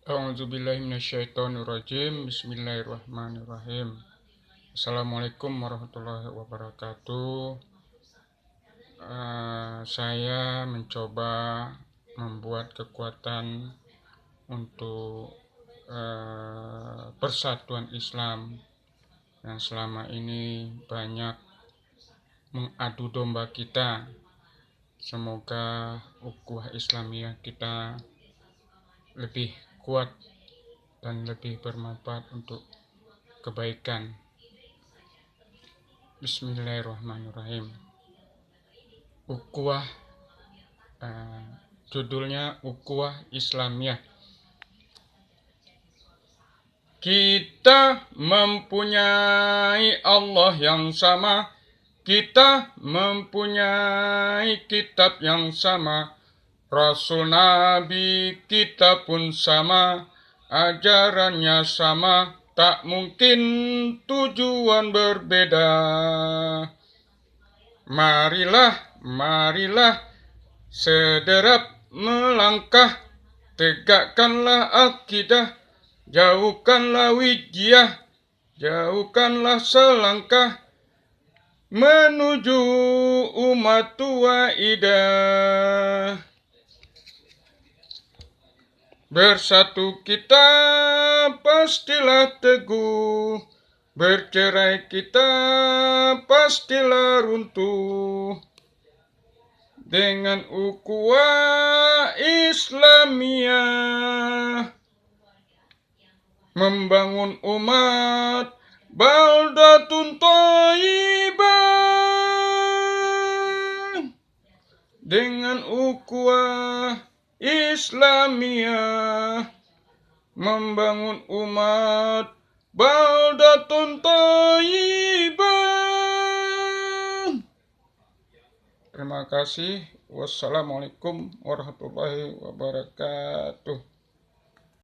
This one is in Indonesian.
A'udzubillahi minasyaitonirrajim. Bismillahirrahmanirrahim. Assalamualaikum warahmatullahi wabarakatuh. Saya mencoba membuat kekuatan untuk persatuan Islam yang selama ini banyak mengadu domba kita. Semoga ukhuwah Islamiyah kita lebih kuat dan lebih bermanfaat untuk kebaikan. Bismillahirrahmanirrahim. Ukhuwah, judulnya Ukhuwah Islamiyah. Kita mempunyai Allah yang sama, kita mempunyai kitab yang sama, Rasul Nabi kita pun sama, ajarannya sama, tak mungkin tujuan berbeda. Marilah, sederap melangkah, tegakkanlah akidah, jauhkanlah wijiah, jauhkanlah selangkah, menuju umat waidah. Bersatu kita pastilah teguh, bercerai kita pastilah runtuh. Dengan ukhuwah Islamiyah, membangun umat baldatun thayyibah. Dengan ukhuwah Islamiyah, membangun umat baldatun thayyibah. Terima kasih. Wassalamualaikum warahmatullahi wabarakatuh.